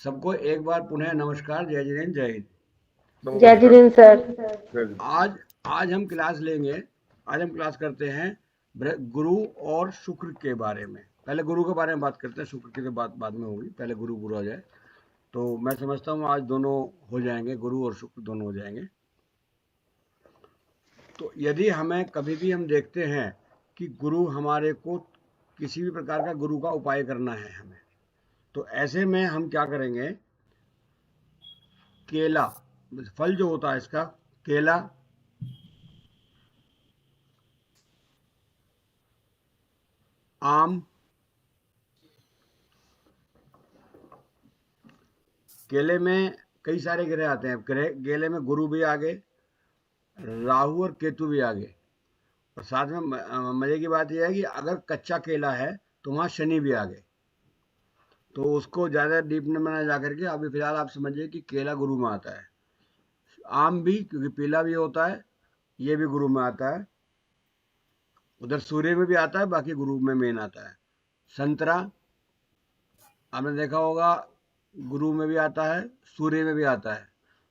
सबको एक बार पुनः नमस्कार, जय जिनेन्द्र, जय हिंद। जय नमस्कार। जिनेन्द्र सर। जय हिंद। आज आज हम क्लास लेंगे। आज हम क्लास करते हैं गुरु और शुक्र के बारे में। पहले गुरु के बारे में बात करते हैं, शुक्र की तो बात बाद में होगी। पहले गुरु गुरु आ जाए तो मैं समझता हूँ आज दोनों हो जाएंगे, गुरु और शुक्र दोनों हो जाएंगे। तो यदि हमें कभी भी हम देखते हैं कि गुरु हमारे को किसी भी प्रकार का गुरु का उपाय करना है हमें, तो ऐसे में हम क्या करेंगे? केला, फल जो होता है इसका, केला, आम, केले में कई सारे ग्रह आते हैं। केले में गुरु भी आ गए, राहु और केतु भी आ गए। और साथ में मजे की बात यह है कि अगर कच्चा केला है तो वहाँ शनि भी आ गए। तो उसको ज़्यादा डीप में ना जा करके अभी फिलहाल आप समझिए कि केला गुरु में आता है। आम भी, क्योंकि पीला भी होता है, ये भी गुरु में आता है। उधर सूर्य में भी आता है, बाकी गुरु में मेन आता है। संतरा आपने देखा होगा, गुरु में भी आता है, सूर्य में भी आता है।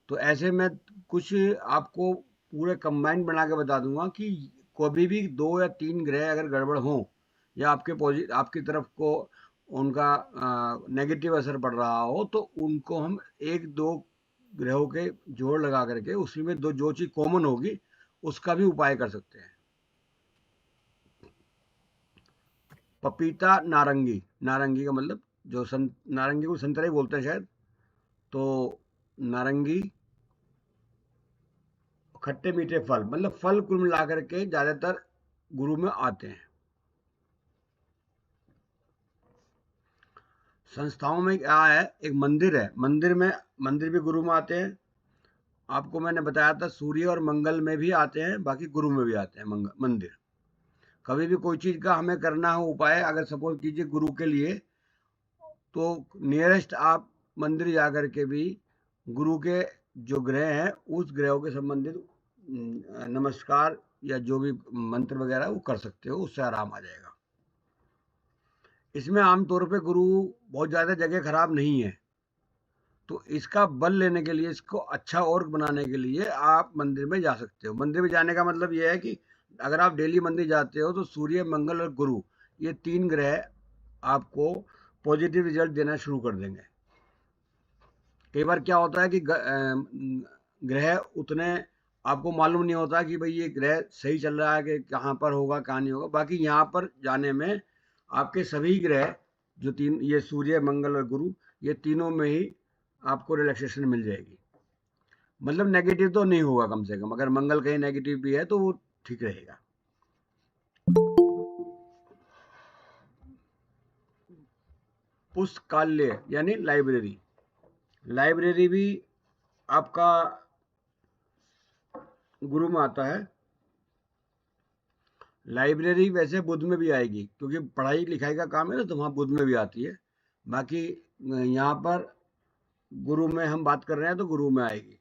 तो ऐसे में कुछ आपको पूरे कंबाइंड बना के बता दूंगा कि कभी भी 2 या 3 ग्रह अगर गड़बड़ हो या आपकी तरफ को उनका नेगेटिव असर पड़ रहा हो, तो उनको हम 1-2 ग्रहों के जोड़ लगा करके उसी में दो जो चीज़ कॉमन होगी उसका भी उपाय कर सकते हैं। पपीता, नारंगी, नारंगी का मतलब नारंगी को संतरा ही बोलते हैं शायद। तो नारंगी, खट्टे मीठे फल, मतलब फल कुल मिला करके ज्यादातर गुरु में आते हैं। संस्थाओं में क्या है, एक मंदिर है, मंदिर भी गुरु में आते हैं। आपको मैंने बताया था सूर्य और मंगल में भी आते हैं, बाकी गुरु में भी आते हैं मंदिर। कभी भी कोई चीज का हमें करना हो उपाय, अगर सपोज कीजिए गुरु के लिए, तो नियरेस्ट आप मंदिर जा करके भी गुरु के जो ग्रह हैं उस ग्रहों के संबंधित नमस्कार या जो भी मंत्र वगैरह वो कर सकते हो, उससे आराम आ जाएगा। इसमें आमतौर पे गुरु बहुत ज़्यादा जगह खराब नहीं है। तो इसका बल लेने के लिए, इसको अच्छा और बनाने के लिए आप मंदिर में जा सकते हो। मंदिर में जाने का मतलब ये है कि अगर आप डेली मंदिर जाते हो तो सूर्य, मंगल और गुरु, ये 3 ग्रह आपको पॉजिटिव रिजल्ट देना शुरू कर देंगे। कई बार क्या होता है कि ग्रह उतने आपको मालूम नहीं होता कि भाई ये ग्रह सही चल रहा है कि कहाँ पर होगा कहाँ नहीं होगा। बाकी यहाँ पर जाने में आपके सभी ग्रह जो 3, ये सूर्य, मंगल और गुरु, ये तीनों में ही आपको रिलैक्सेशन मिल जाएगी। मतलब नेगेटिव तो नहीं होगा कम से कम। अगर मंगल कहीं नेगेटिव भी है तो वो ठीक रहेगा। पुस्तकालय यानी लाइब्रेरी, लाइब्रेरी भी आपका गुरु में आता है। लाइब्रेरी वैसे बुध में भी आएगी, क्योंकि पढ़ाई लिखाई का काम है ना, तो वहाँ बुध में भी आती है। बाकी यहाँ पर गुरु में हम बात कर रहे हैं तो गुरु में आएगी।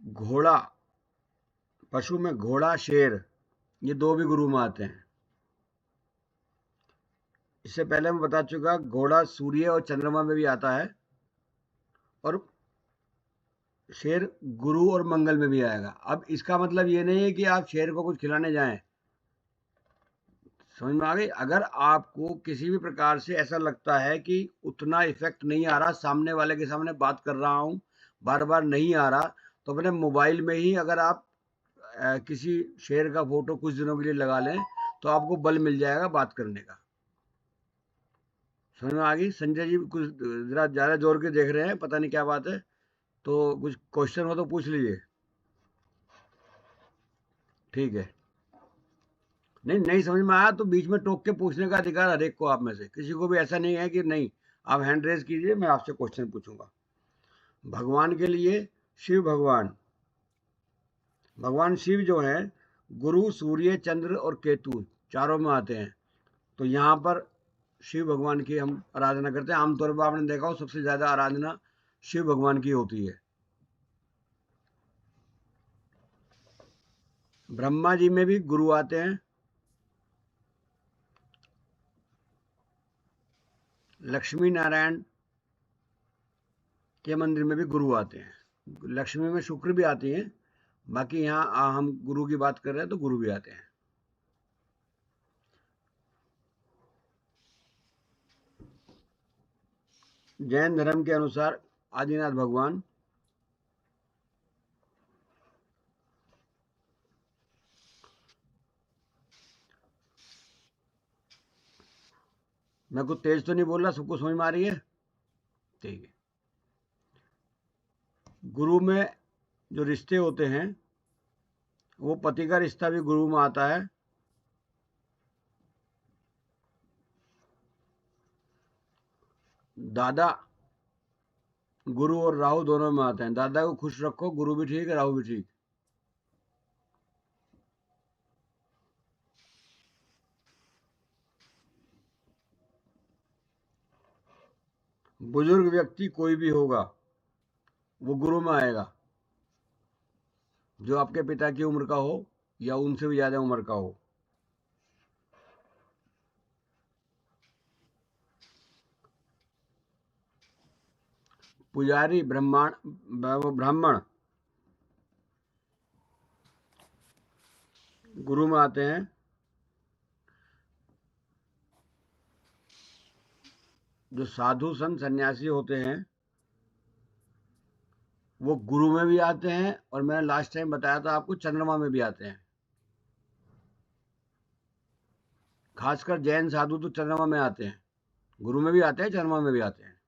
घोड़ा, पशु में घोड़ा, शेर, ये 2 भी गुरु में आते हैं। इससे पहले मैं बता चुका, घोड़ा सूर्य और चंद्रमा में भी आता है, और शेर गुरु और मंगल में भी आएगा। अब इसका मतलब ये नहीं है कि आप शेर को कुछ खिलाने जाएं। समझ में आ गई? अगर आपको किसी भी प्रकार से ऐसा लगता है कि उतना इफेक्ट नहीं आ रहा, सामने वाले के सामने बात कर रहा हूँ, बार बार नहीं आ रहा, तो अपने मोबाइल में ही अगर आप किसी शेर का फोटो कुछ दिनों के लिए लगा लें तो आपको बल मिल जाएगा बात करने का। समझ में आ गई? संजय जी कुछ जरा ज़्यादा जोर के देख रहे हैं, पता नहीं क्या बात है। तो कुछ क्वेश्चन हो तो पूछ लीजिए। ठीक है। नहीं, नहीं समझ में आया तो बीच में टोक के पूछने का अधिकार हर एक को, आप में से किसी को भी ऐसा नहीं है कि नहीं। आप हैंड रेज कीजिए, मैं आपसे क्वेश्चन पूछूंगा। भगवान के लिए शिव भगवान, भगवान शिव जो है गुरु, सूर्य, चंद्र और केतु चारों में आते हैं। तो यहाँ पर शिव भगवान की हम आराधना करते हैं। आमतौर पर आपने देखा हो सबसे ज़्यादा आराधना शिव भगवान की होती है। ब्रह्मा जी में भी गुरु आते हैं, लक्ष्मी नारायण के मंदिर में भी गुरु आते हैं। लक्ष्मी में शुक्र भी आती हैं, बाकी यहाँ हम गुरु की बात कर रहे हैं तो गुरु भी आते हैं। जैन धर्म के अनुसार आदिनाथ भगवान मैं कुछ तेज तो नहीं बोल रहा, सबको समझ में आ रही है? ठीक है। गुरु में जो रिश्ते होते हैं, वो पति का रिश्ता भी गुरु में आता है, दादा गुरु और राहु दोनों में आते हैं। दादा को खुश रखो, गुरु भी ठीक है, राहु भी ठीक। बुजुर्ग व्यक्ति कोई भी होगा, वो गुरु में आएगा, जो आपके पिता की उम्र का हो या उनसे भी ज्यादा उम्र का हो। पुजारी ब्राह्मण गुरु में आते हैं। जो साधु संत सन्यासी होते हैं, वो गुरु में भी आते हैं, और मैंने लास्ट टाइम बताया था आपको, चंद्रमा में भी आते हैं। खासकर जैन साधु तो चंद्रमा में आते हैं, गुरु में भी आते हैं, चंद्रमा में भी आते हैं।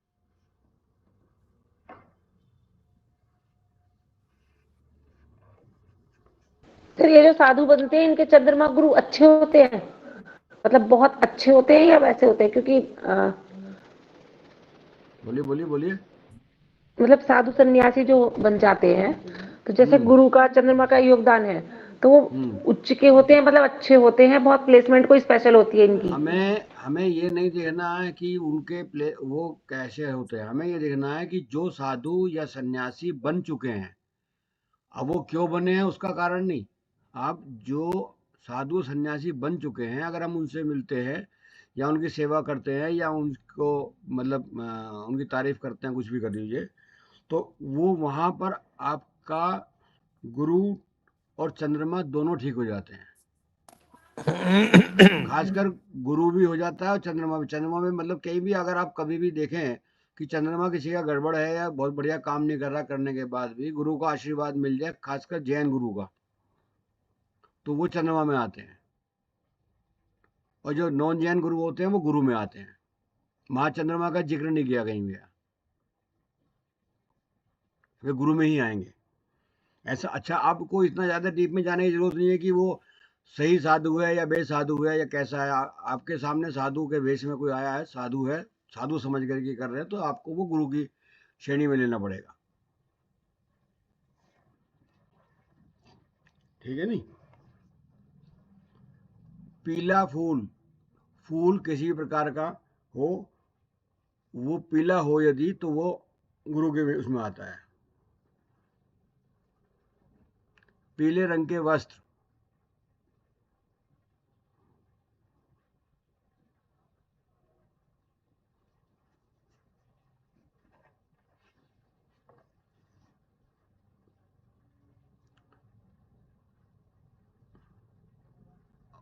सर ये जो साधु बनते हैं, इनके चंद्रमा गुरु अच्छे होते हैं, मतलब बहुत अच्छे होते हैं या वैसे होते हैं? क्योंकि बोलिए बोलिए बोलिए। मतलब साधु सन्यासी जो बन जाते हैं, तो जैसे हम्म गुरु का चंद्रमा का योगदान है, तो वो हम्म उच्च के होते हैं, मतलब अच्छे होते हैं, बहुत प्लेसमेंट कोई स्पेशल होती है इनकी? हमें हमें ये नहीं देखना है कि वो कैसे होते हैं। हमें ये देखना है कि जो साधु या सन्यासी बन चुके हैं, अब वो क्यों बने हैं उसका कारण नहीं। आप जो साधु सन्यासी बन चुके हैं, अगर हम उनसे मिलते हैं या उनकी सेवा करते हैं या उनको मतलब उनकी तारीफ करते हैं, कुछ भी कर दीजिए, तो वो वहाँ पर आपका गुरु और चंद्रमा दोनों ठीक हो जाते हैं। खासकर गुरु भी हो जाता है और चंद्रमा भी। चंद्रमा में मतलब कहीं भी अगर आप कभी भी देखें कि चंद्रमा किसी का गड़बड़ है या बहुत बढ़िया काम नहीं कर रहा, करने के बाद भी गुरु का आशीर्वाद मिल जाए, खासकर जैन गुरु का, तो वो चंद्रमा में आते हैं। और जो नॉन जैन गुरु होते हैं, वो गुरु में आते हैं। महाचंद्रमा का जिक्र नहीं किया कहीं भी, वे गुरु में ही आएंगे। ऐसा अच्छा, आपको इतना ज़्यादा डीप में जाने की जरूरत नहीं है कि वो सही साधु है या बेसाधु है या कैसा है। आपके सामने साधु के वेश में कोई आया है, साधु है, साधु समझ करके कर रहे हैं, तो आपको वो गुरु की श्रेणी में लेना पड़ेगा। ठीक है नहीं? पीला फूल, फूल किसी भी प्रकार का हो, वो पीला हो यदि, तो वो गुरु के उसमें आता है। पीले रंग के वस्त्र,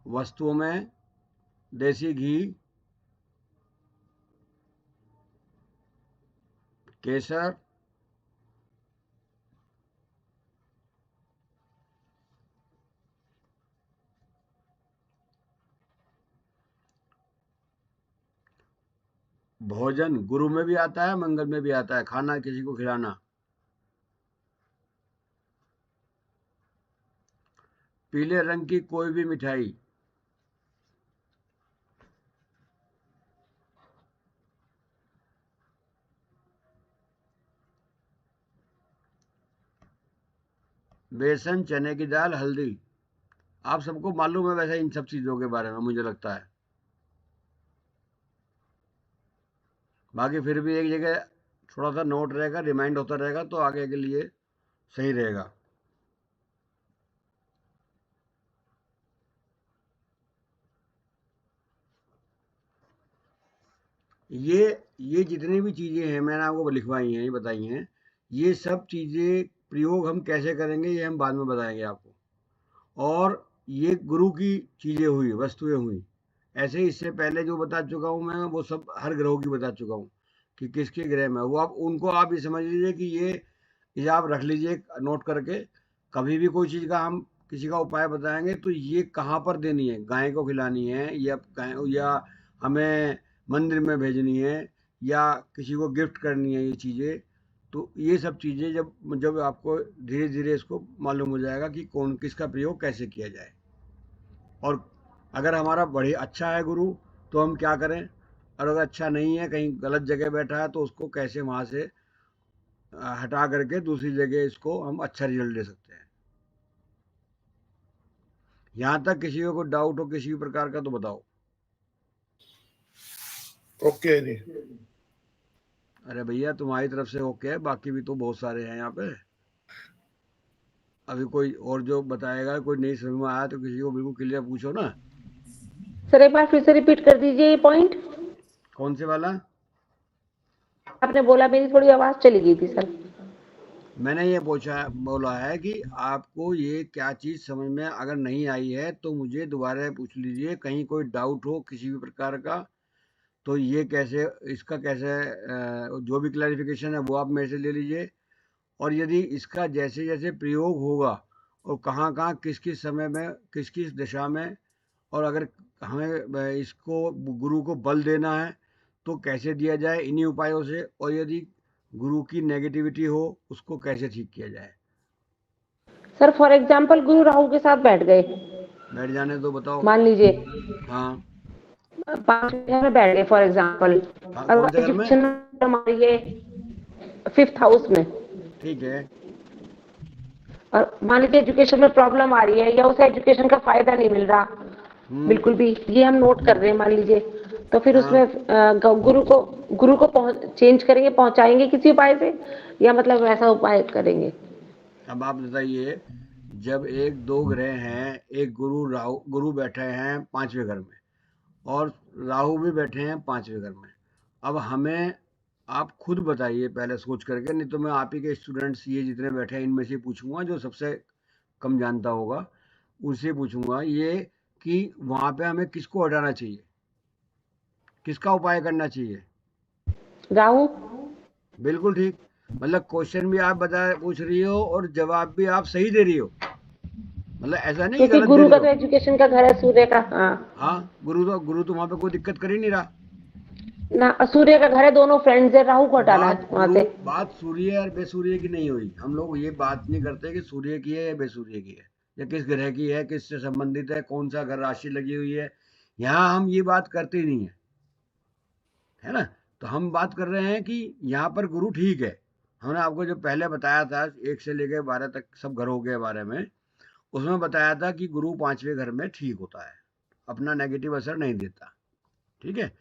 वस्तुओं में देसी घी, केसर, भोजन गुरु में भी आता है, मंगल में भी आता है, खाना किसी को खिलाना। पीले रंग की कोई भी मिठाई, बेसन, चने की दाल, हल्दी। आप सबको मालूम है वैसे इन सब चीजों के बारे में, मुझे लगता है। बाकी फिर भी एक जगह थोड़ा सा नोट रहेगा, रिमाइंड होता रहेगा, तो आगे के लिए सही रहेगा। ये जितनी भी चीज़ें हैं मैंने आपको लिखवाई हैं, ये बताई हैं, ये सब चीज़ें प्रयोग हम कैसे करेंगे ये हम बाद में बताएंगे आपको। और ये गुरु की चीज़ें हुई, वस्तुएं हुई। ऐसे ही इससे पहले जो बता चुका हूँ मैं, वो सब हर ग्रहों की बता चुका हूँ कि किसके ग्रह में वो, आप उनको आप ये समझ लीजिए कि ये आप रख लीजिए नोट करके। कभी भी कोई चीज़ का हम किसी का उपाय बताएंगे तो ये कहाँ पर देनी है, गाय को खिलानी है या गाय, या हमें मंदिर में भेजनी है, या किसी को गिफ्ट करनी है, ये चीज़ें। तो ये सब चीज़ें जब जब आपको धीरे धीरे इसको मालूम हो जाएगा कि कौन किसका प्रयोग कैसे किया जाए। और अगर हमारा बड़े अच्छा है गुरु तो हम क्या करें, और अगर अच्छा नहीं है, कहीं गलत जगह बैठा है, तो उसको कैसे वहाँ से हटा करके दूसरी जगह इसको हम अच्छा रिजल्ट दे सकते हैं। यहाँ तक किसी को कोई डाउट हो किसी भी प्रकार का तो बताओ। ओके जी। अरे भैया तुम्हारी तरफ से ओके है, बाकी भी तो बहुत सारे हैं यहाँ पे। अभी कोई और जो बताएगा, कोई नहीं समझ में आया तो किसी को बिल्कुल क्लियर पूछो ना। सर एक बार फिर से रिपीट कर दीजिए ये पॉइंट। कौन से वाला? आपने बोला, मेरी थोड़ी आवाज चली गई थी सर। मैंने ये बोला है कि आपको ये क्या चीज़ समझ में अगर नहीं आई है तो मुझे दोबारा पूछ लीजिए। कहीं कोई डाउट हो किसी भी प्रकार का तो ये कैसे, इसका कैसे जो भी क्लैरिफिकेशन है वो आप मेरे से ले लीजिए। और यदि इसका जैसे जैसे प्रयोग होगा और कहाँ कहाँ किस किस समय में किस किस दिशा में, और अगर हमें इसको गुरु को बल देना है तो कैसे दिया जाए इन्हीं उपायों से, और यदि गुरु की नेगेटिविटी हो उसको कैसे ठीक किया जाए। सर फॉर एग्जाम्पल गुरु राहु के साथ बैठ गए, बैठ जाने दो, बताओ। मान लीजिए हाँ 5वें घर में बैठ गए फॉर एग्जाम्पल, हाँ, और कौन से घर में? एजुकेशन हमारी ये 5th हाउस में, ठीक है। और मान लीजिए एजुकेशन में प्रॉब्लम आ रही है या उसे एजुकेशन का फायदा नहीं मिल रहा बिल्कुल भी, ये हम नोट कर रहे हैं मान लीजिए, तो फिर हाँ उसमें गुरु को चेंज करेंगे, पहुंचाएंगे किसी उपाय से, या मतलब ऐसा उपाय करेंगे? अब आप बताइए, जब एक दो ग्रह हैं, एक गुरु बैठे हैं 5वें घर में और राहु भी बैठे हैं 5वें घर में। अब हमें आप खुद बताइए पहले सोच करके, नहीं तो मैं आप ही के स्टूडेंट्स ये जितने बैठे हैं इनमें से पूछूंगा, जो सबसे कम जानता होगा उनसे पूछूंगा ये कि वहाँ पे हमें किसको हटाना चाहिए, किसका उपाय करना चाहिए। राहु। बिल्कुल ठीक। मतलब क्वेश्चन भी आप पूछ रही हो और जवाब भी आप सही दे रही हो, मतलब ऐसा नहीं कि क्योंकि गलत दे गुरु रही का तो हो। एजुकेशन का घर है, सूर्य का। हाँ हाँ, गुरु तो वहाँ पे कोई दिक्कत कर ही नहीं रहा। ना, सूर्य का घर है, दोनों फ्रेंड्स है, राहु को हटाना है वहां से। बात सूर्य और बेसूर्य की नहीं हुई। हम लोग ये बात नहीं करते कि सूर्य की है या बेसूर्य की है, या किस ग्रह की है, किससे संबंधित है, कौन सा घर राशि लगी हुई है। यहाँ हम ये बात करते ही नहीं है ना। तो हम बात कर रहे हैं कि यहाँ पर गुरु ठीक है। हमने आपको जो पहले बताया था 1 से लेकर 12 तक सब घरों के बारे में, उसमें बताया था कि गुरु 5वें घर में ठीक होता है, अपना नेगेटिव असर नहीं देता। ठीक है,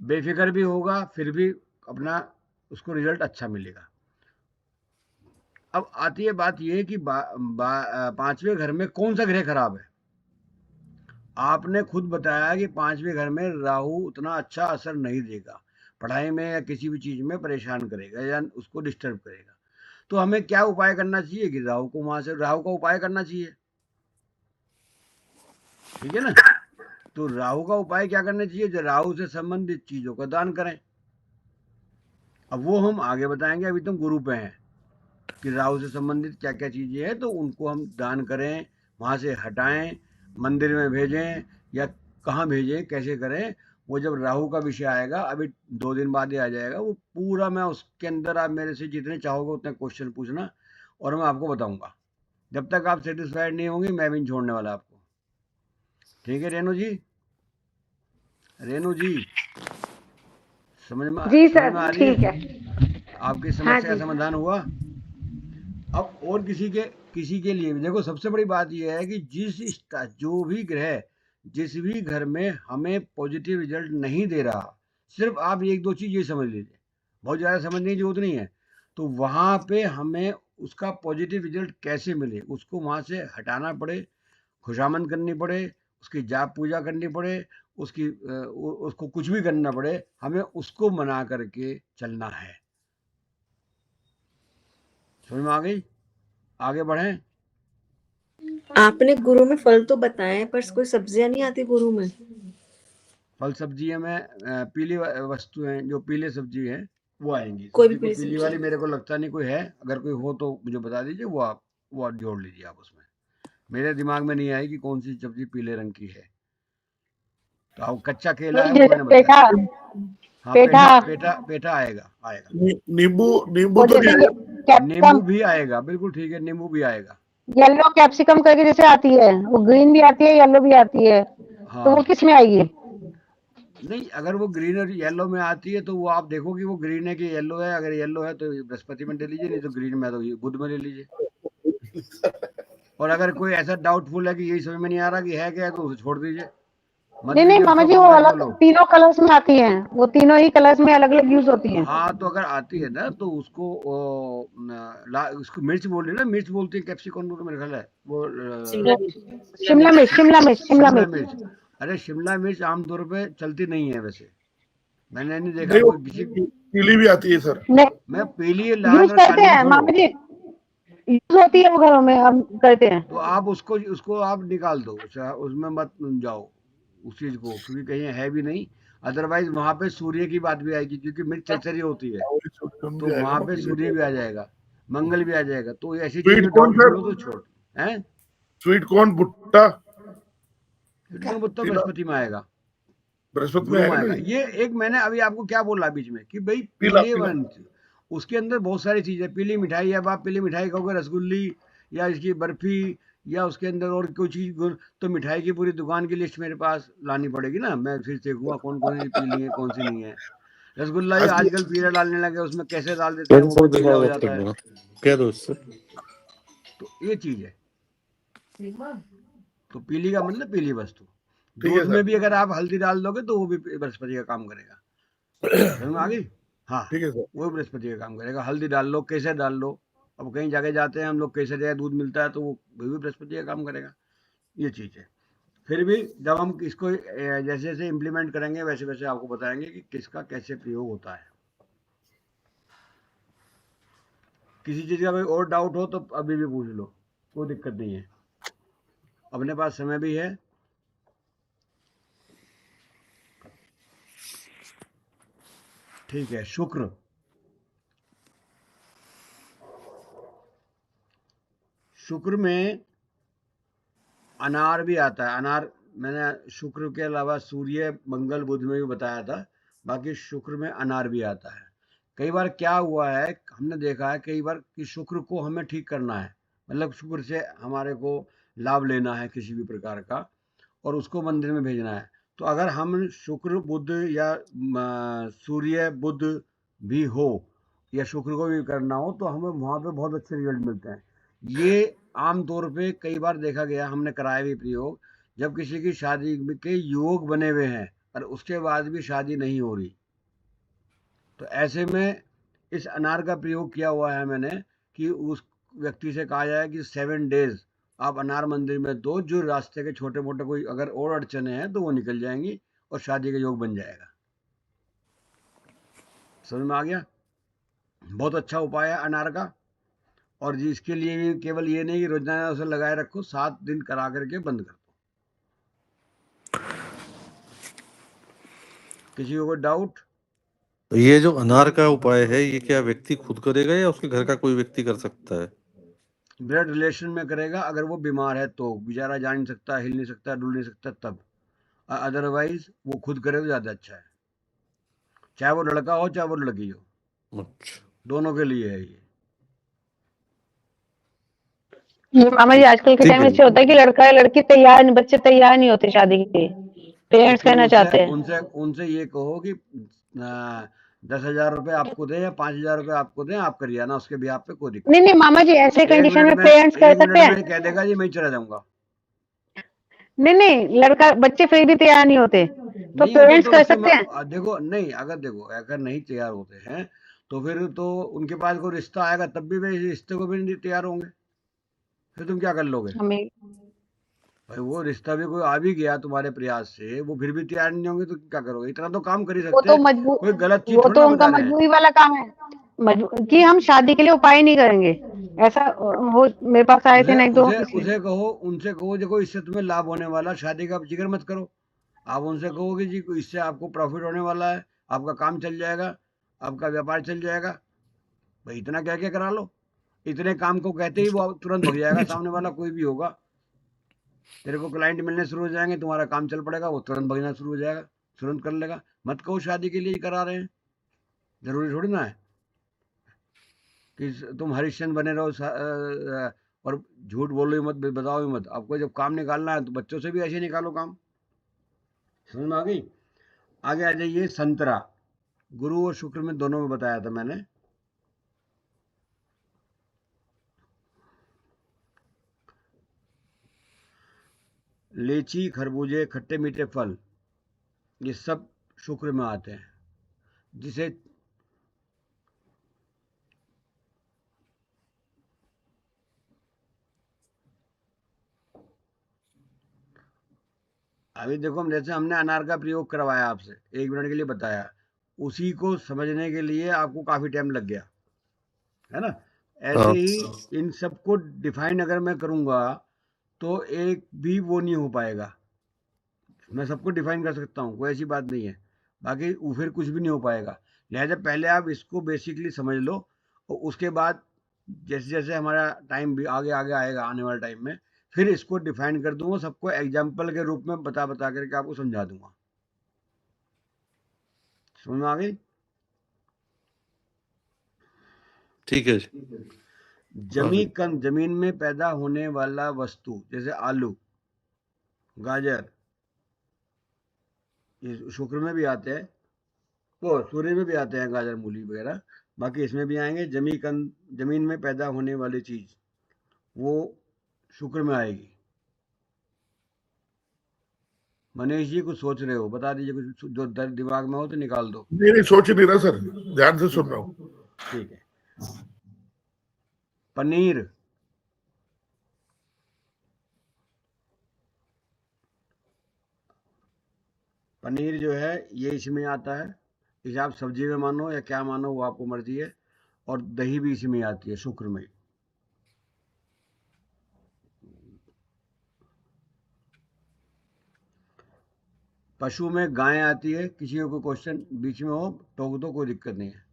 बेफिक्र भी होगा फिर भी अपना उसको रिजल्ट अच्छा मिलेगा। अब आती है बात ये कि 5वें घर में कौन सा ग्रह खराब है। आपने खुद बताया कि 5वें घर में राहु उतना अच्छा असर नहीं देगा, पढ़ाई में या किसी भी चीज में परेशान करेगा या उसको डिस्टर्ब करेगा। तो हमें क्या उपाय करना चाहिए कि राहु को वहां से, राहु का उपाय करना चाहिए, ठीक है ना। तो राहु का उपाय क्या करना चाहिए, जो राहु से संबंधित चीजों का दान करें। अब वो हम आगे बताएंगे, अभी तुम गुरु पे हैं कि राहु से संबंधित क्या क्या चीजें हैं, तो उनको हम दान करें, वहां से हटाएं, मंदिर में भेजें या कहाँ भेजें, कैसे करें। वो जब राहु का विषय आएगा, अभी 2 दिन बाद ही आ जाएगा वो पूरा, मैं उसके अंदर आप मेरे से जितने चाहोगे उतने क्वेश्चन पूछना और मैं आपको बताऊंगा। जब तक आप सेटिस्फाइड नहीं होंगे मैं भी नहीं छोड़ने वाला आपको। ठीक है रेणु जी? रेणु जी, जी समझ में सर आ रही ठीक है? है। आपकी हाँ समस्या जी। का समाधान हुआ। अब और किसी के लिए भी देखो, सबसे बड़ी बात यह है कि जो भी ग्रह जिस भी घर में हमें पॉजिटिव रिजल्ट नहीं दे रहा, सिर्फ आप एक दो चीज ये समझ लीजिए, बहुत ज़्यादा समझने की जरूरत नहीं है। तो वहाँ पे हमें उसका पॉजिटिव रिजल्ट कैसे मिले, उसको वहाँ से हटाना पड़े, खुशामंद करनी पड़े, उसकी जाप पूजा करनी पड़े, उसको कुछ भी करना पड़े, हमें उसको मना करके चलना है। समझ में आ गई? आगे बढ़ें। आपने गुरु में फल तो बताए, पर कोई सब्जियां नहीं आती गुरु में। फल सब्जियां में पीली वस्तुएं, जो पीले सब्जी है वो आएंगी। कोई भी सब्जी को पीली पीली सब्जी। वाली मेरे को लगता नहीं कोई है, अगर कोई हो तो मुझे बता दीजिए, वो आप जोड़ लीजिए आप उसमें। मेरे दिमाग में नहीं आई कि कौन सी सब्जी पीले रंग की है। तो आप कच्चा केला है वो जैसे मैंने पेठा, बताया। हाँ, पेठा, पेठा पेठा पेठा आएगा आएगा। नींबू नींबू और तो जैसे नहीं ये आएगा। कैप्सिकम, नींबू भी आएगा, बिल्कुल ठीक है, नींबू भी आएगा। येलो कैप्सिकम करके जैसे आती है, वो ग्रीन भी आती है, येलो भी आती है, तो वो हाँ, किस में आएगी? नहीं, अगर वो ग्रीन और येलो में आती है तो वो आप देखो कि वो ग्रीन है कि येलो है। अगर येलो है तो बृहस्पति में ले लीजिए, नहीं तो ग्रीन में तो ये बुध में ले लीजिए। और अगर कोई ऐसा डाउटफुल है कि यही समझ में नहीं आ रहा कि है क्या है, तो उसे छोड़ दीजिए, मत नहीं नहीं लीजिए मामा उसका जी, वो पंगा अलग केवल। तीनों कलर्स में आती हैं, वो तीनों ही कलर्स में अलग अलग यूज होती हैं। हाँ, तो अगर आती है ना तो उसको उसको मिर्च बोल रही है ना, मिर्च बोलते हैं कैप्सिकम को, तो मेरे ख्याल है वो शिमला वो मिर्च। शिमला मिर्च, शिमला मिर्च, शिमला शिमला मिर्च। मिर्च। अरे शिमला मिर्च आमतौर पे चलती नहीं है वैसे, मैंने नहीं देखा नहीं, वो कोई किसी। पीली भी आती है सर। नहीं, मैं पीली लाल यूज और करते काली को हैं छोड़ो, मामा जी, यूज होती है वो घरों में, हम करते हैं। तो आप उसको उसको आप निकाल दो, उसमें मत जाओ उस चीज को, क्योंकि कहीं है भी नहीं। अदरवाइज वहां पे सूर्य की बात भी आएगी, क्योंकि मिर्च चरचरी होती है, कम तो भी आएगा वहां ना पे पीले। सूर्य भी आ जाएगा, मंगल भी आ जाएगा। तो ऐसी स्वीट चीजें कॉर्न डाउटफुल सर, हो तो छोड़ हैं। स्वीट कॉर्न भुट्टा फिर तो पीला बृहस्पति में आएगा, बृहस्पति में गुरु में आएगा आएगा। नहीं। ये एक मैंने अभी आपको क्या बोला बीच में कि भाई पीला पीले पीला वन, उसके अंदर बहुत सारी चीजें, पीली मिठाई, अब आप पीली मिठाई कहोगे रसगुल्ली या इसकी बर्फी या उसके अंदर और कोई चीज तो मिठाई की पूरी दुकान की लिस्ट मेरे पास लानी पड़ेगी ना, मैं फिर देखूंगा कौन कौन सी पीली है कौन सी नहीं है। रसगुल्ला भी आज आजकल पीला डालने लगे, उसमें कैसे डाल देते हैं, मैंने वो भी सब पीला दिमाग हो वक्त कर जाता है। दूंगा, कह दो उससे। तो ये चीज है, तो पीली का मतलब पीली वस्तु। ठीक है दूध में सर। भी अगर आप हल्दी डाल दोगे तो वो भी बृहस्पति का काम करेगा। समझ में आ गई? हाँ, ठीक है सर। वो बृहस्पति का काम करेगा। हल्दी डाल लो, केसर डाल लो, अब कहीं जाके जाते हैं हम लोग, केसर या दूध मिलता है तो वो भी बृहस्पति का काम करेगा। ये चीज़ है। फिर भी जब हम इसको जैसे जैसे इम्प्लीमेंट करेंगे वैसे वैसे आपको बताएंगे कि किसका कैसे प्रयोग होता है। किसी चीज़ का कोई और डाउट हो तो अभी भी पूछ लो, कोई दिक्कत नहीं है, अपने पास समय भी है। ठीक है। शुक्र, शुक्र में अनार भी आता है। अनार मैंने शुक्र के अलावा सूर्य मंगल बुध में भी बताया था, बाकी शुक्र में अनार भी आता है। कई बार क्या हुआ है, हमने देखा है कई बार कि शुक्र को हमें ठीक करना है, मतलब शुक्र से हमारे को लाभ लेना है किसी भी प्रकार का, और उसको मंदिर में भेजना है। तो अगर हम शुक्र बुध या सूर्य बुध भी हो या शुक्र को भी करना हो तो हमें वहाँ पे बहुत अच्छे रिजल्ट मिलते हैं। ये आम तौर पे कई बार देखा गया, हमने कराया भी प्रयोग, जब किसी की शादी के योग बने हुए हैं और उसके बाद भी शादी नहीं हो रही, तो ऐसे में इस अनार का प्रयोग किया हुआ है मैंने, कि उस व्यक्ति से कहा जाए कि 7 डेज आप अनार मंदिर में दो, जो रास्ते के छोटे मोटे कोई अगर और अड़चने हैं तो वो निकल जाएंगी और शादी का योग बन जाएगा। समझ में आ गया? बहुत अच्छा उपाय है अनार का। और जी इसके लिए भी केवल ये नहीं कि रोजाना उसे लगाए रखो, 7 दिन करा करके बंद कर दो। किसी को कोई डाउट? तो ये जो अनार का उपाय है, ये क्या व्यक्ति खुद करेगा या उसके घर का कोई व्यक्ति कर सकता है? ब्लड रिलेशन में करेगा, अगर वो बीमार है तो, बेचारा जा नहीं सकता, हिल नहीं सकता, डुल नहीं सकता तब। अदरवाइज वो खुद करे तो ज्यादा अच्छा है, चाहे वो लड़का हो चाहे वो लड़की हो, अच्छा, दोनों के लिए है ये। ये मामा जी आजकल के ठीक टाइम है में जी। ऐसे होता है कि लड़का या लड़की तैयार नहीं, बच्चे तैयार नहीं होते शादी के लिए, तो पेरेंट्स फिर कहना उनसे चाहते हैं। उनसे उनसे ये कहो कि 10,000 रुपये आपको दें या 5,000 रुपये आपको दें, आप करिए ना, उसके भी आप पे कोई दिक्कत नहीं नहीं मामा जी, ऐसे नहीं। कंडीशन में पेरेंट्स कर एक सकते मिनट हैं। में कह देगा जी मैं ही चला जाऊंगा। नहीं नहीं, लड़का बच्चे फिर भी तैयार नहीं होते तो नहीं होते पेरेंट्स तो कर उसकी सकते हैं। देखो, नहीं, देखो अगर नहीं तैयार होते हैं तो फिर तो उनके पास कोई रिश्ता आएगा तब भी वे इस रिश्ते को भी नहीं तैयार होंगे, फिर तुम क्या कर लोगे? हमें भाई वो रिश्ता भी कोई आ भी गया तुम्हारे प्रयास से, वो फिर भी तैयार नहीं होंगे तो क्या करोगे? इतना तो काम कर ही वो सकते तो हैं, कोई गलत चीज वो थोड़ी तो ना उनका बता रहे हैं। मजबूरी वाला काम है, कि हम शादी के लिए उपाय नहीं करेंगे। ऐसा हो, मेरे पास आए थे उसे ना एक दो उसे इसलिए। उसे कहो, उनसे कहो देखो इससे तुम्हें लाभ होने वाला, शादी का जिक्र मत करो। आप उनसे कहो कि जी इससे आपको प्रॉफिट होने वाला है, आपका काम चल जाएगा, आपका व्यापार चल जाएगा। भाई इतना क्या क्या करा लो। इतने काम को कहते ही वो तुरंत भग जाएगा सामने वाला, कोई भी होगा। तेरे को क्लाइंट मिलने शुरू हो जाएंगे, तुम्हारा काम चल पड़ेगा, वो तुरंत भगना शुरू हो जाएगा, तुरंत कर लेगा। मत कहो शादी के लिए ही करा रहे हैं, जरूरी थोड़ी ना है कि तुम हरिश्चंद्र बने रहो और झूठ बोलो ही मत, बताओ ही मत। आपको जब काम निकालना है तो बच्चों से भी ऐसे निकालो काम। समझ में आ गई? आगे आ जाइए। संतरा, गुरु और शुक्र में दोनों में बताया था मैंने। लीची, खरबूजे, खट्टे मीठे फल, ये सब शुक्र में आते हैं। जिसे अभी देखो, हम जैसे हमने अनार का प्रयोग करवाया आपसे, 1 मिनट के लिए बताया, उसी को समझने के लिए आपको काफी टाइम लग गया, है ना? ऐसे हाँ। ही इन सबको डिफाइन अगर मैं करूंगा तो एक भी वो नहीं हो पाएगा। मैं सबको डिफाइन कर सकता हूँ, कोई ऐसी बात नहीं है, बाकी फिर कुछ भी नहीं हो पाएगा। लिहाजा पहले आप इसको बेसिकली समझ लो, और उसके बाद जैसे जैसे हमारा टाइम भी आगे आगे आएगा, आने वाले टाइम में फिर इसको डिफाइन कर दूंगा, सबको एग्जाम्पल के रूप में बता बता करके आपको समझा दूंगा। समझ में आ गई? ठीक है जी। जमीन में पैदा होने वाला वस्तु, जैसे आलू, गाजर, ये शुक्र में भी आते हैं, वो सूर्य में भी आते हैं, गाजर मूली वगैरह। बाकी इसमें भी आएंगे। जमीन में पैदा होने वाली चीज वो शुक्र में आएगी। मनीष जी कुछ सोच रहे हो, बता दीजिए, कुछ जो दिमाग में हो तो निकाल दो। नहीं सोच नहीं रहा सर, ध्यान से सुन रहा हूँ। ठीक है। पनीर, पनीर जो है ये इसमें आता है। इसे आप सब्जी में मानो या क्या मानो, वो आपको मर्जी है। और दही भी इसमें आती है, शुक्र में। पशु में गाय आती है। किसी को कोई क्वेश्चन बीच में हो टोक दो, कोई दिक्कत नहीं है।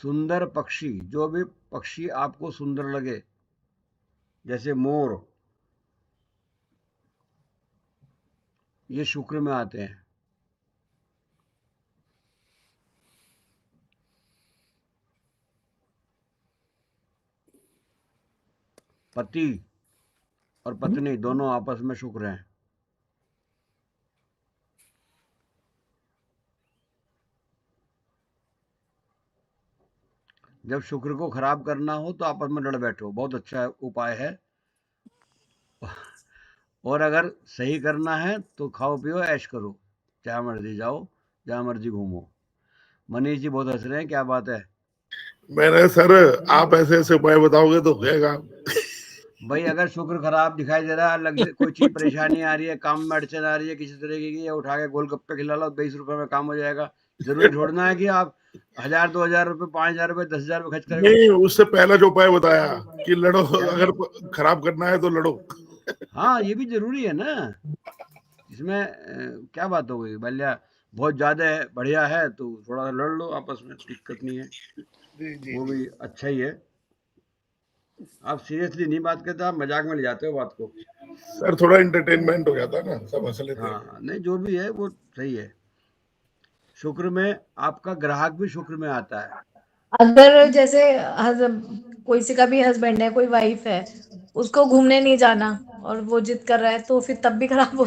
सुंदर पक्षी, जो भी पक्षी आपको सुंदर लगे, जैसे मोर, ये शुक्र में आते हैं। पति और पत्नी दोनों आपस में शुक्र हैं। जब शुक्र को खराब करना हो तो आपस में लड़ बैठो, बहुत अच्छा उपाय है। और अगर सही करना है तो खाओ पियो ऐश करो, जहाँ मर्जी जाओ, जहाँ मर्जी घूमो। मनीष जी बहुत हंस रहे हैं, क्या बात है? मैंने सर, आप ऐसे ऐसे उपाय बताओगे तो होगा। भाई अगर शुक्र खराब दिखाई दे रहा है, कोई चीज परेशानी आ रही है, काम में अड़चन आ रही है किसी तरीके की, उठा के गोलगप्पे खिला लो, 20 रुपए में काम हो जाएगा। जरूरी छोड़ना है कि आप 1000, 2000 रुपए, 5000 रुपए, 10,000 रुपए खर्च करेंगे। नहीं, उससे पहला जो उपाय बताया कि लड़ो, अगर खराब करना है तो लड़ो। हाँ ये भी जरूरी है ना, इसमें क्या बात हो गई? भल्या बहुत ज्यादा है, बढ़िया है तो थोड़ा सा लड़ लो आपस में, दिक्कत नहीं है, वो भी अच्छा ही है। आप सीरियसली नहीं बात करते, आप मजाक में ले जाते हो बात को। सर थोड़ा एंटरटेनमेंट हो जाता है ना, सब हंस लेते हैं। हाँ नहीं, जो भी है वो सही है। शुक्र में आपका ग्राहक भी शुक्र में आता है। अगर जैसे कोई सी का भी हस्बैंड है, कोई वाइफ है, उसको घूमने नहीं जाना और वो जिद कर रहा है, तो फिर तब भी खराब हो।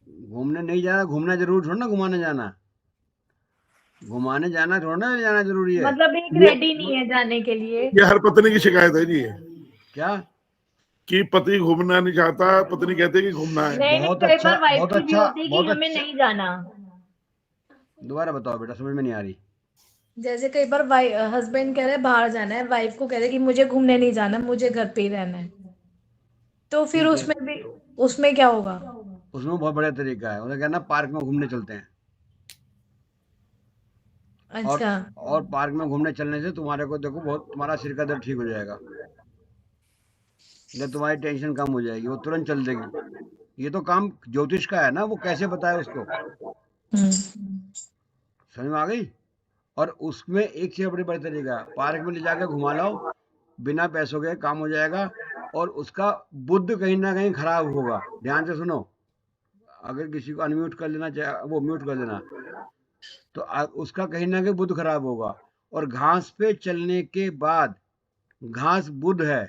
घूमने नहीं जाना, घूमना जरूर थोड़ा ना, घुमाने जाना, घुमाने जाना थोड़ा ना जाना जरूरी है। मतलब एक ये रेडी नहीं है जाने के लिए। ये हर पत्नी की शिकायत है जी, क्या? कि पति घूमना नहीं चाहता, पत्नी कहती है कि घूमना है। नहीं बहुत कई अच्छा, बार वाइफ बहुत की भी अच्छा, होती है कि बहुत हमें अच्छा। नहीं जाना। दोबारा बताओ बेटा, समझ में नहीं आ रही। जैसे कई बार हस्बैंड कह रहे हैं बाहर जाना है, वाइफ को कह रहे हैं कि मुझे घूमने नहीं जाना, मुझे घर पे ही रहना है, तो फिर ठीक है, उसमें क्या होगा? उसमें बहुत बढ़िया तरीका है, उन्हें कहना पार्क में घूमने चलते हैं। और अच्छा। और पार्क में घूमने चलने से तुम्हारे को देखो बहुत तुम्हारा सिर का दर्द ठीक हो जाएगा, या तुम्हारी टेंशन कम हो जाएगी, वो तुरंत चल देगी। ये तो काम ज्योतिष का है ना, वो कैसे बताए उसको, हम्म। समझ में आ गई। और उसमें एक चीज बड़ी बड़ी तरीका है, पार्क में ले जाकर घुमा लाओ, बिना पैसों के काम हो जाएगा। और उसका बुद्ध कहीं ना कहीं खराब होगा, ध्यान से सुनो। अगर किसी को अनम्यूट कर लेना चाहे वो म्यूट कर देना, तो उसका कहीं ना कहीं बुद्ध खराब होगा। और घास पे चलने के बाद, घास बुद्ध है,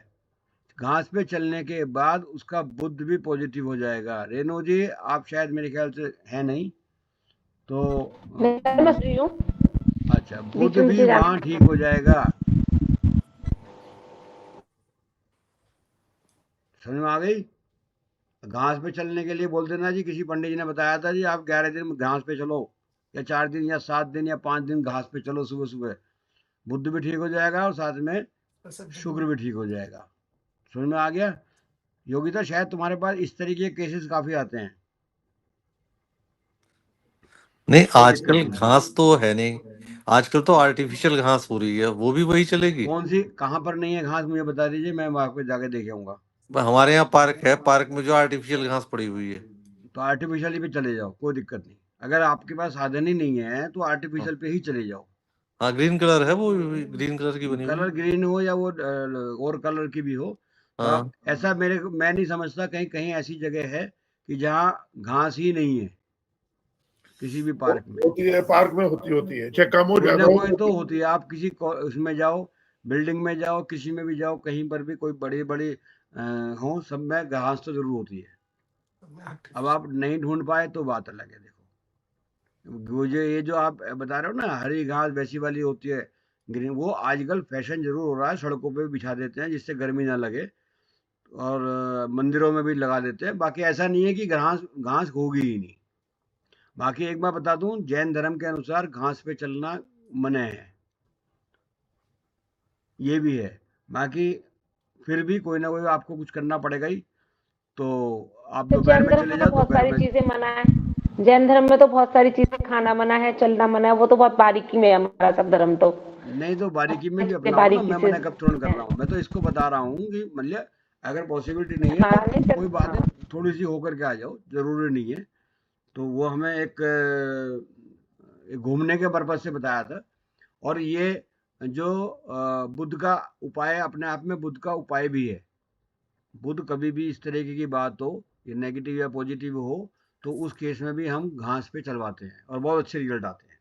घास पे चलने के बाद उसका बुद्ध भी पॉजिटिव हो जाएगा। रेणु जी आप शायद मेरे ख्याल से है नहीं, तो मैं समझ रही हूँ, अच्छा, बीच बुद्ध में भी मुझे वहां जाना। ठीक हो जाएगा, समझ में आ गई। घास पे चलने के लिए बोल देना जी, किसी पंडित जी ने बताया था जी आप 11 दिन घास पे चलो, या 4 दिन या 7 दिन या 5 दिन घास पे चलो सुबह सुबह, बुद्ध भी ठीक हो जाएगा और साथ में शुक्र भी ठीक हो जाएगा। समझ में आ गया। योगिता शायद तुम्हारे पास इस तरीके के केसेस काफी आते हैं। नहीं, कोई दिक्कत आजकल नहीं। घास तो है नहीं, आजकल तो आर्टिफिशियल घास हो रही है, वो भी वही चलेगी। कौन सी कहाँ पर नहीं है घास मुझे बता दीजिए, मैं वहां पे जाके देखे आऊंगा। हमारे यहाँ पार्क है, पार्क में जो आर्टिफिशियल घास पड़ी हुई है। तो आर्टिफिशियल पे चले जाओ, कोई दिक्कत नहीं। अगर आपके पास साधन ही नहीं है तो हाँ, आर्टिफिशियल पे ही चले जाओ। हाँ, ग्रीन कलर है, वो ग्रीन कलर की बनी हुई कलर है। ग्रीन हो या वो और कलर की भी हो, तो आप हाँ, ऐसा मैं नहीं समझता कहीं कहीं ऐसी जगह है कि जहाँ घास ही नहीं है किसी भी पार्क में। होती है, पार्क में होती है, चाहे कम हो कोई ना ज्यादा कोई तो हो। होती है। आप किसी उसमें जाओ, बिल्डिंग में जाओ, किसी में भी जाओ, कहीं पर भी कोई बड़ी बड़ी हो, सब में घास तो जरूर होती है। अब आप नहीं ढूंढ पाए तो बात अलग है। देखो ये जो आप बता रहे हो ना, हरी घास वैसी वाली होती है, ग्रीन, वो आजकल फैशन जरूर हो रहा है, सड़कों पे भी बिछा देते हैं जिससे गर्मी ना लगे, और मंदिरों में भी लगा देते हैं। बाकी ऐसा नहीं है कि घास घास होगी ही नहीं। बाकी एक बात बता दूं, जैन धर्म के अनुसार घास पे चलना मना है, ये भी है। बाकी फिर भी कोई ना कोई आपको कुछ करना पड़ेगा ही, तो आप तो दोपहर जैन में धर्म चले में तो जाओ, बहुत दोपहर सारी में। चीजें मना है। जैन धर्म में तो बहुत सारी चीजें, खाना मना है, चलना मना है, वो तो बहुत बारीकी में है हमारा सब धर्म तो। नहीं तो बारीकी में भी चीजें अपनाओ ना, बारीकी मैं से। मना कब थोड़ा कर रहा हूँ, मैं तो इसको बता रहा हूँ कि मतलब अगर पॉसिबिलिटी नहीं है तो हाँ, नहीं कोई बात हाँ। नहीं, थोड़ी सी होकर के आ जाओ, जरूरी नहीं है। तो वो हमें एक घूमने के पर्पज से बताया था। और ये जो बुद्ध का उपाय अपने आप में बुद्ध का उपाय भी है। बुद्ध कभी भी इस तरीके की बात हो, ये नेगेटिव या पॉजिटिव हो, तो उस केस में भी हम घास पे चलवाते हैं और बहुत अच्छे रिजल्ट आते हैं।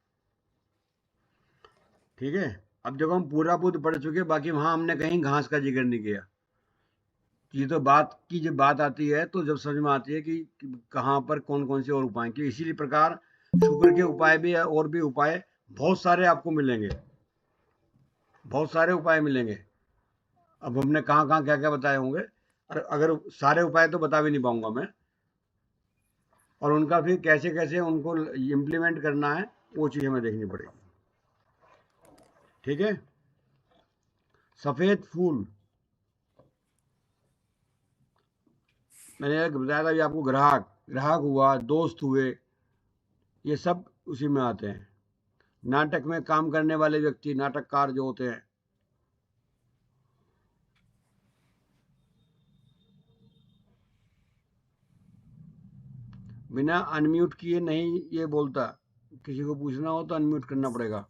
ठीक है। अब देखो हम पूरा बुद्ध पढ़ चुके, बाकी वहां हमने कहीं घास का जिक्र नहीं किया। ये तो बात की जब बात आती है तो जब समझ में आती है कि कहाँ पर कौन कौन से और उपाय की, इसी प्रकार शुक्र के उपाय भी है, और भी उपाय बहुत सारे आपको मिलेंगे, बहुत सारे उपाय मिलेंगे। अब हमने कहाँ कहाँ क्या क्या बताए होंगे, और अगर सारे उपाय तो बता भी नहीं पाऊंगा मैं, और उनका फिर कैसे कैसे उनको इम्प्लीमेंट करना है वो चीज़ हमें देखनी पड़ेगी। ठीक है। सफ़ेद फूल, मैंने बताया था कि आपको ग्राहक ग्राहक हुआ, दोस्त हुए, ये सब उसी में आते हैं। नाटक में काम करने वाले व्यक्ति, नाटककार जो होते हैं, बिना अनम्यूट किए नहीं ये बोलता, किसी को पूछना हो तो अनम्यूट करना पड़ेगा।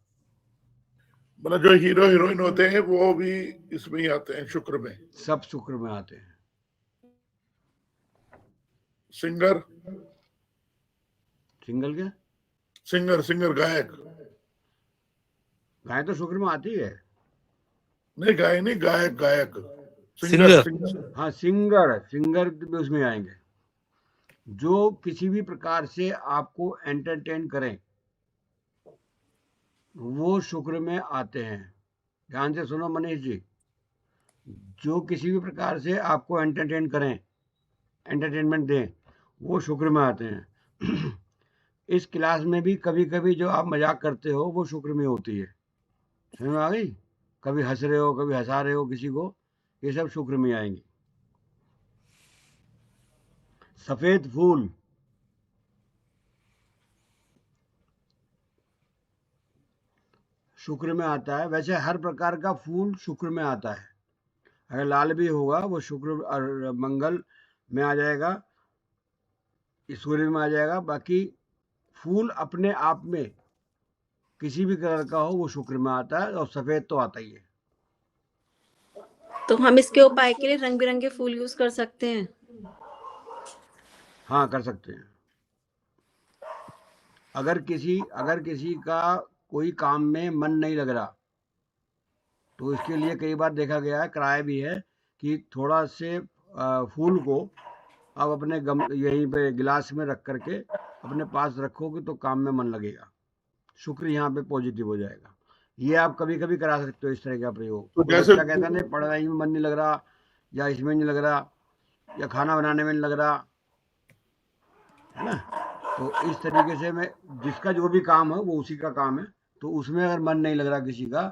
मतलब जो हीरो हीरोइन होते हैं वो भी इसमें ही आते हैं, शुक्र में। सब शुक्र में आते हैं। सिंगर सिंगल क्या, सिंगर सिंगर गायक, गाय तो शुक्र में आती है। नहीं गाय नहीं, गायक गायक, सिंगर सिंगर। सिंगर। हाँ, सिंगर सिंगर भी उसमें आएंगे, जो किसी भी प्रकार से आपको एंटरटेन करें, वो शुक्र में आते हैं। ध्यान से सुनो मनीष जी, जो किसी भी प्रकार से आपको एंटरटेन करें, एंटरटेनमेंट दें, वो शुक्र में आते हैं। इस क्लास में भी कभी कभी जो आप मजाक करते हो वो शुक्र में होती है। समझ में आ गई? कभी हंस रहे हो, कभी हंसा रहे हो किसी को, ये सब शुक्र में आएंगे। सफेद फूल, शुक्र में आता है। वैसे हर प्रकार का फूल शुक्र में आता है। अगर लाल भी होगा वो शुक्र और मंगल में आ जाएगा, सूर्य में आ जाएगा। बाकी फूल अपने आप में किसी भी कलर का हो वो शुक्र में आता है, और सफेद तो आता ही है। तो हम इसके उपाय के लिए रंग बिरंगे फूल यूज कर सकते हैं? हाँ, कर सकते हैं। अगर किसी का कोई काम में मन नहीं लग रहा, तो इसके लिए कई बार देखा गया है, कराया भी है, कि थोड़ा से फूल को आप अपने यहीं पे गिलास में रख करके अपने पास रखोगे तो काम में मन लगेगा, शुक्र यहाँ पे पॉजिटिव हो जाएगा। ये आप कभी कभी करा सकते हो इस तरह का प्रयोग। तो कोई जैसे बच्चा कहता नहीं पढ़ाई में मन नहीं लग रहा, या इसमें नहीं लग रहा, या खाना बनाने में नहीं लग रहा, है ना, तो इस तरीके से मैं, जिसका जो भी काम है वो उसी का काम है, तो उसमें अगर मन नहीं लग रहा किसी का,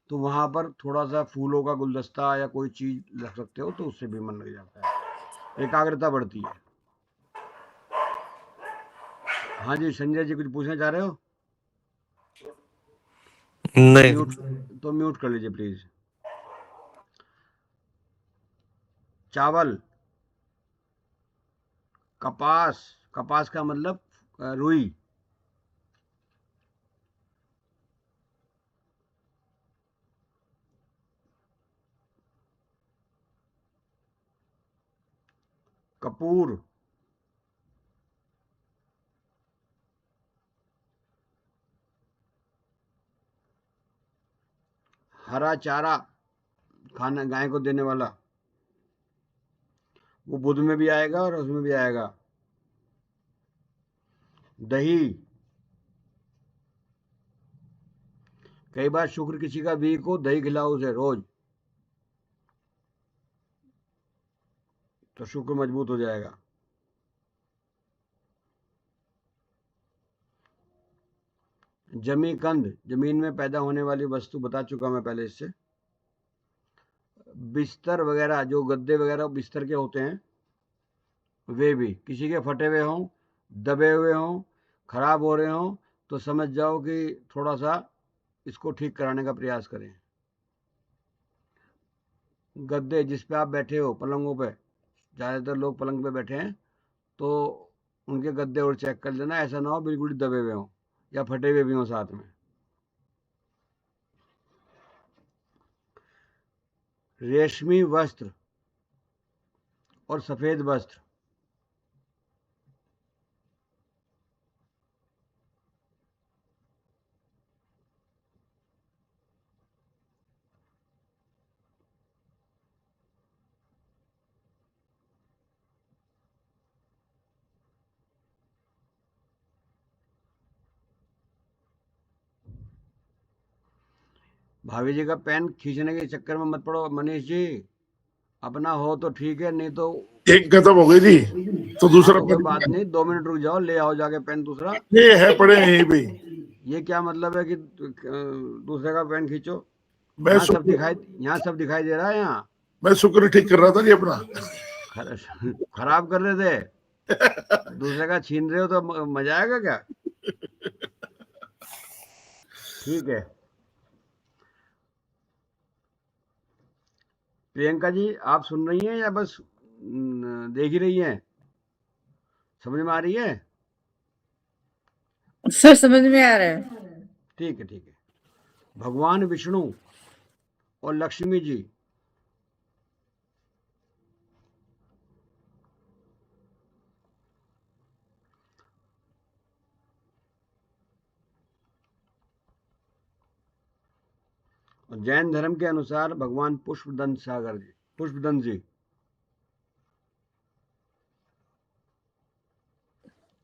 तो वहां पर थोड़ा सा फूलों का गुलदस्ता या कोई चीज रख सकते हो, तो उससे भी मन लग जाता है, एकाग्रता बढ़ती है। हाँ जी, संजय जी कुछ पूछना चाह रहे हो? नहीं। म्यूट कर लीजिए प्लीज। चावल, कपास, कपास का मतलब रुई, कपूर, हरा चारा खाना गाय को देने वाला, वो बुध में भी आएगा और उसमें भी आएगा। दही, कई बार शुक्र किसी का वीक हो, दही खिलाओ उसे रोज, तो शुक्र मजबूत हो जाएगा। जमी कंद, जमीन में पैदा होने वाली वस्तु, बता चुका मैं पहले इससे। बिस्तर वगैरह, जो गद्दे वगैरह बिस्तर के होते हैं, वे भी किसी के फटे हुए हों, दबे हुए हों, खराब हो रहे हों, तो समझ जाओ कि थोड़ा सा इसको ठीक कराने का प्रयास करें। गद्दे जिस पे आप बैठे हो, पलंगों पे, ज़्यादातर लोग पलंग पे बैठे हैं, तो उनके गद्दे और चेक कर लेना, ऐसा ना हो बिल्कुल ही दबे हुए हों या फटे हुए भी हों साथ में। रेशमी वस्त्र और सफेद वस्त्र, भाभी जी का पेन खींचने के चक्कर में मत पड़ो मनीष जी, अपना हो तो ठीक है, नहीं तो एक खत्म हो गई जी, तो हाँ, दूसरा तो कोई बात नहीं, 2 मिनट रुक जाओ, ले आओ जाके पेन दूसरा। ये है पड़े हैं यहीं पे। ये क्या मतलब है कि दूसरे का पेन खींचो? मैं यहाँ सब शुक्र दिखाई दे रहा है। यहाँ मैं शुक्र ठीक कर रहा था जी अपना। खराब कर रहे थे, दूसरे का छीन रहे हो तो मजा आएगा क्या? ठीक है प्रियंका जी, आप सुन रही हैं या बस देख ही रही हैं? समझ में आ रही है? सर समझ में आ रहा है। ठीक है, ठीक है। भगवान विष्णु और लक्ष्मी जी, और जैन धर्म के अनुसार भगवान पुष्पदंत जी।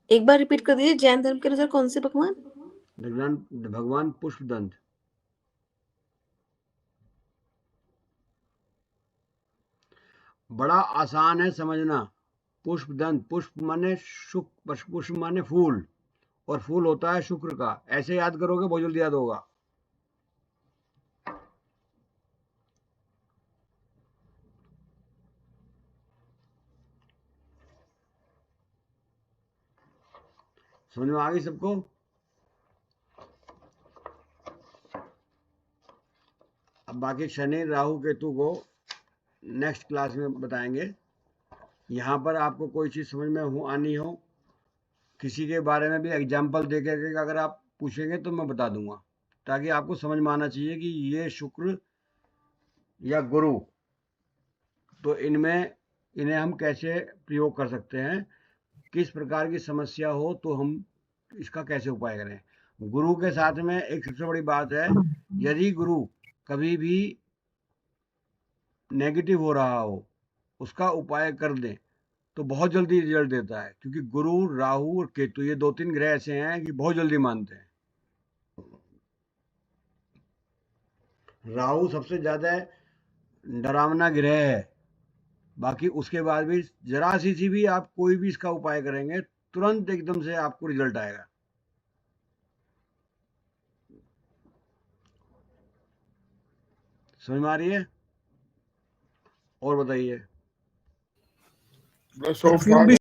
एक बार रिपीट कर दीजिए, जैन धर्म के अनुसार कौन से भगवान? भगवान पुष्पदंत। बड़ा आसान है समझना। पुष्पदंत, पुष्प माने पुष्प माने फूल, और फूल होता है शुक्र का। ऐसे याद करोगे बहुत जल्दी याद होगा। समझ में आ गई सबको? अब बाकी शनि राहु केतु को नेक्स्ट क्लास में बताएंगे। यहाँ पर आपको कोई चीज़ समझ में हो आनी हो, किसी के बारे में भी एग्जाम्पल दे के अगर आप पूछेंगे तो मैं बता दूंगा, ताकि आपको समझ में आना चाहिए कि ये शुक्र या गुरु, तो इन्हें हम कैसे प्रयोग कर सकते हैं, किस प्रकार की समस्या हो तो हम इसका कैसे उपाय करें। गुरु के साथ में एक सबसे बड़ी बात है, यदि गुरु कभी भी नेगेटिव हो रहा हो, उसका उपाय कर दें तो बहुत जल्दी रिजल्ट देता है, क्योंकि गुरु, राहु और केतु ये 2-3 ग्रह ऐसे हैं कि बहुत जल्दी मानते हैं। राहु सबसे ज्यादा डरावना ग्रह है, बाकी उसके बाद भी जरा सी भी आप कोई भी इसका उपाय करेंगे, तुरंत एकदम से आपको रिजल्ट आएगा। समझ में आ रही है? और बताइए। So far